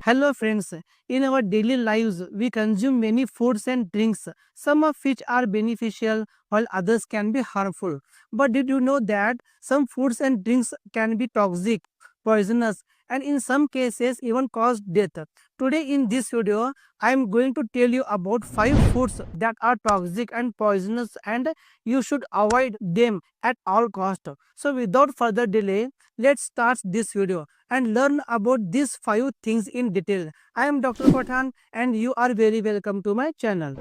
Hello friends, in our daily lives we consume many foods and drinks, some of which are beneficial while others can be harmful. But did you know that some foods and drinks can be toxic, poisonous, and in some cases even cause death? Today in this video, I am going to tell you about 5 foods that are toxic and poisonous and you should avoid them at all cost. So without further delay, let's start this video and learn about these 5 things in detail. I am Dr. Pathan and you are very welcome to my channel.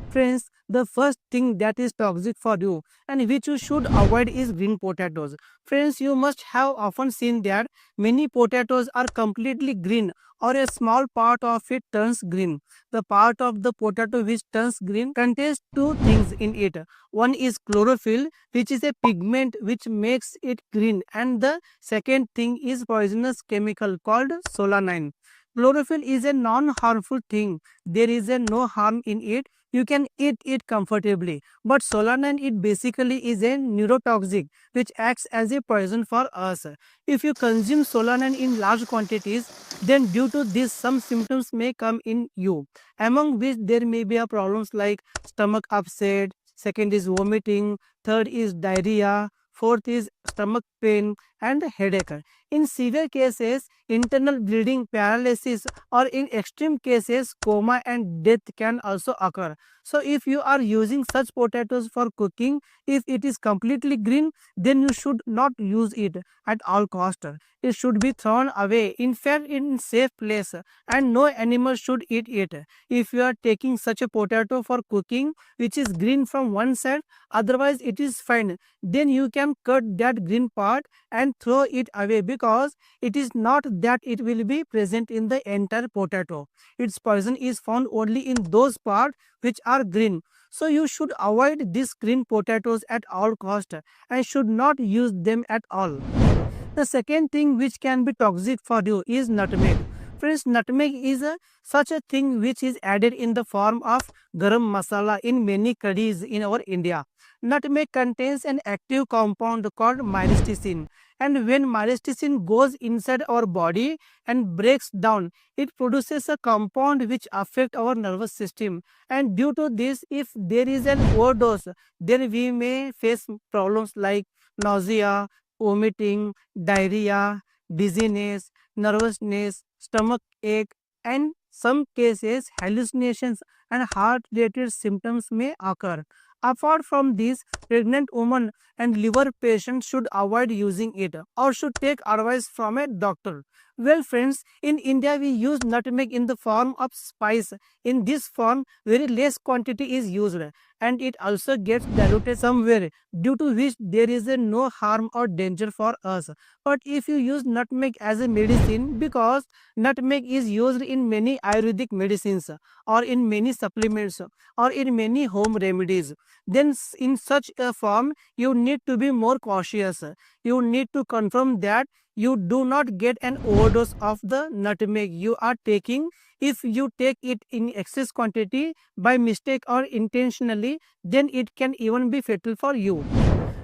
Friends, the first thing that is toxic for you and which you should avoid is green potatoes. Friends, you must have often seen that many potatoes are completely green or a small part of it turns green. The part of the potato which turns green contains two things in it. One is chlorophyll, which is a pigment which makes it green, and the second thing is poisonous chemical called solanine. Chlorophyll is a non-harmful thing. There is a no harm in it. You can eat it comfortably. But solanine, it basically is a neurotoxic which acts as a poison for us. If you consume solanine in large quantities, then due to this some symptoms may come in you, among which there may be a problems like stomach upset, second is vomiting, third is diarrhea, fourth is stomach pain and headache. In severe cases, internal bleeding, paralysis, or in extreme cases, coma and death can also occur. So, if you are using such potatoes for cooking, if it is completely green, then you should not use it at all cost. It should be thrown away, in fact, in safe place, and no animal should eat it. If you are taking such a potato for cooking, which is green from one side, otherwise it is fine, then you can cut that green part and throw it away because it is not that it will be present in the entire potato. Its poison is found only in those parts which are green. So you should avoid these green potatoes at all cost and should not use them at all. The second thing which can be toxic for you is nutmeg. Friends, nutmeg is such a thing which is added in the form of garam masala in many curries in our India. Nutmeg contains an active compound called myristicin, and when myristicin goes inside our body and breaks down, it produces a compound which affects our nervous system, and due to this, if there is an overdose, then we may face problems like nausea, vomiting, diarrhea, dizziness, nervousness, stomach ache, and some cases hallucinations and heart-related symptoms may occur. Apart from this, pregnant women and liver patients should avoid using it or should take advice from a doctor. Well, friends, in India we use nutmeg in the form of spice. In this form, very less quantity is used and it also gets diluted somewhere, due to which there is a no harm or danger for us. But if you use nutmeg as a medicine, because nutmeg is used in many Ayurvedic medicines or in many supplements or in many home remedies, then in such a form you need to be more cautious. You need to confirm that you do not get an overdose of the nutmeg you are taking. If you take it in excess quantity by mistake or intentionally, then it can even be fatal for you.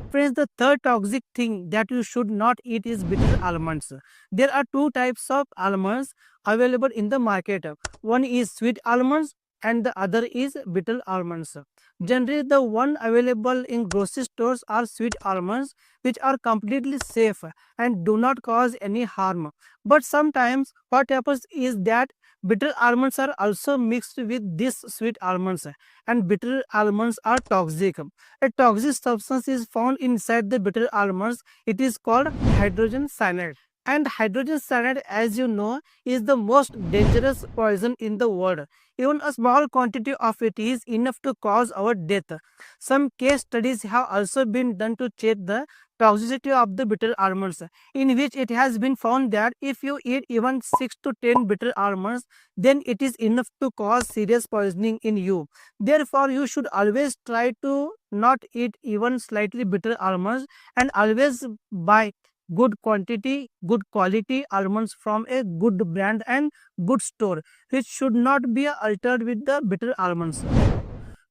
Friends, the third toxic thing that you should not eat is bitter almonds. There are two types of almonds available in the market. One is sweet almonds and the other is bitter almonds. Generally, the one available in grocery stores are sweet almonds, which are completely safe and do not cause any harm. But sometimes what happens is that bitter almonds are also mixed with these sweet almonds, and bitter almonds are toxic. A toxic substance is found inside the bitter almonds. It is called hydrogen cyanide. And hydrogen cyanide, as you know, is the most dangerous poison in the world. Even a small quantity of it is enough to cause our death. Some case studies have also been done to check the toxicity of the bitter almonds, in which it has been found that if you eat even 6 to 10 bitter almonds, then it is enough to cause serious poisoning in you. Therefore, you should always try to not eat even slightly bitter almonds and always buy good quantity, good quality almonds from a good brand and good store, which should not be altered with the bitter almonds.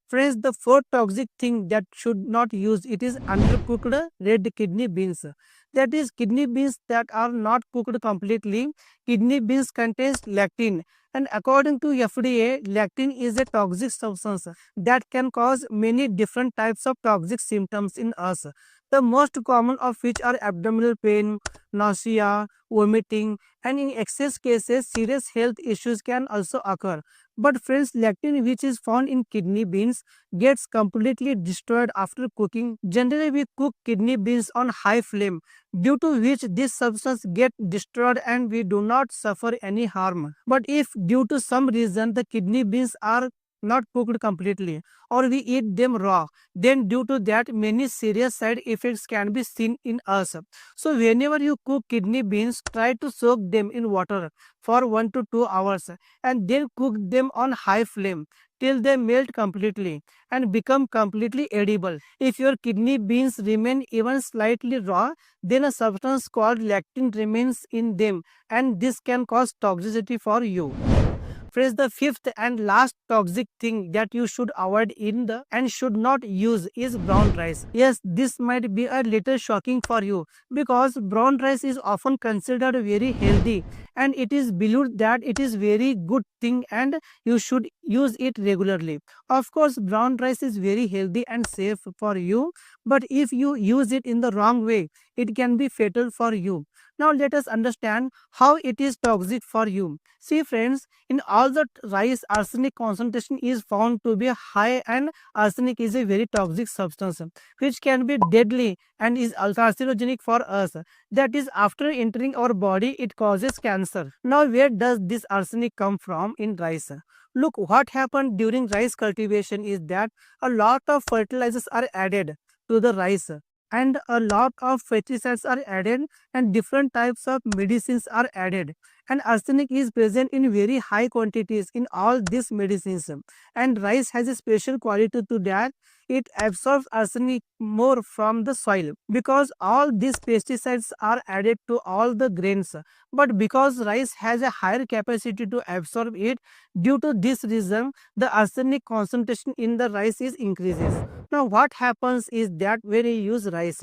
Friends, the fourth toxic thing that should not use it is undercooked red kidney beans. That is kidney beans that are not cooked completely. Kidney beans contains lectin, and according to FDA, lectin is a toxic substance that can cause many different types of toxic symptoms in us. The most common of which are abdominal pain, nausea, vomiting, and in excess cases, serious health issues can also occur. But friends, lectin which is found in kidney beans gets completely destroyed after cooking. Generally, we cook kidney beans on high flame, due to which this substance get destroyed and we do not suffer any harm. But if due to some reason the kidney beans are not cooked completely or we eat them raw, then due to that many serious side effects can be seen in us. So whenever you cook kidney beans, try to soak them in water for 1 to 2 hours and then cook them on high flame till they melt completely and become completely edible. If your kidney beans remain even slightly raw, then a substance called lectin remains in them and this can cause toxicity for you. Friends, the fifth and last toxic thing that you should avoid in the and should not use is brown rice. Yes, this might be a little shocking for you because brown rice is often considered very healthy and it is believed that it is very good thing and you should use it regularly. Of course, brown rice is very healthy and safe for you, but if you use it in the wrong way, it can be fatal for you. Now let us understand how it is toxic for you. See friends, in all the rice, arsenic concentration is found to be high and arsenic is a very toxic substance which can be deadly and is also carcinogenic for us. That is, after entering our body, it causes cancer. Now where does this arsenic come from in rice? Look, what happened during rice cultivation is that a lot of fertilizers are added to the rice and a lot of pesticides are added and different types of medicines are added, and arsenic is present in very high quantities in all these medicines, and rice has a special quality to that it absorbs arsenic more from the soil because all these pesticides are added to all the grains, but because rice has a higher capacity to absorb it, due to this reason the arsenic concentration in the rice is increases. Now what happens is that when you use rice,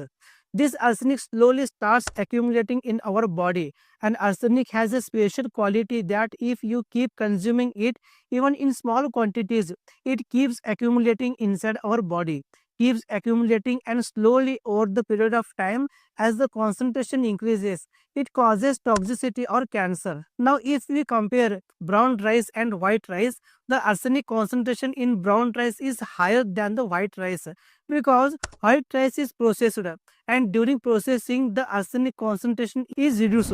this arsenic slowly starts accumulating in our body, and arsenic has a special quality that if you keep consuming it even in small quantities, it keeps accumulating inside our body, keeps accumulating, and slowly over the period of time as the concentration increases, it causes toxicity or cancer. Now if we compare brown rice and white rice, the arsenic concentration in brown rice is higher than the white rice because white rice is processed and during processing the arsenic concentration is reduced.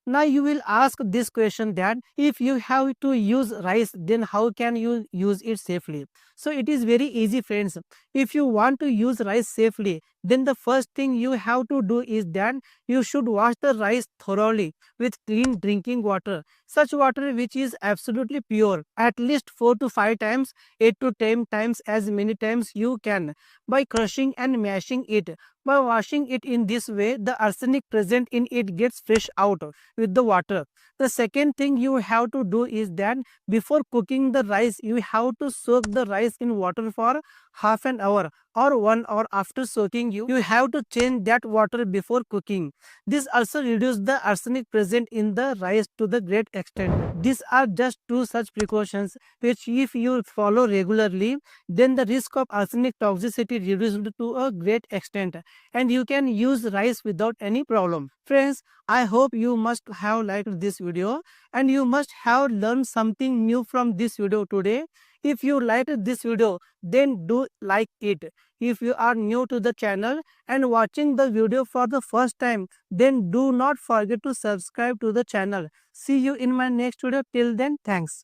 Now you will ask this question that if you have to use rice, then how can you use it safely? So it is very easy friends. If you want to use rice safely, then the first thing you have to do is that you should wash the rice thoroughly with clean drinking water. Such water which is absolutely pure at least 4 to 5 times, 8 to 10 times, as many times you can, by crushing and mashing it. By washing it in this way, the arsenic present in it gets flushed out with the water. The second thing you have to do is that before cooking the rice, you have to soak the rice in water for half an hour or 1 hour. After soaking, you have to change that water before cooking. This also reduces the arsenic present in the rice to the great extent. These are just two such precautions which if you follow regularly, then the risk of arsenic toxicity reduced to a great extent and you can use rice without any problem. Friends, I hope you must have liked this video and you must have learned something new from this video today. If you liked this video, then do like it. If you are new to the channel and watching the video for the first time, then do not forget to subscribe to the channel. See you in my next video. Till then, thanks.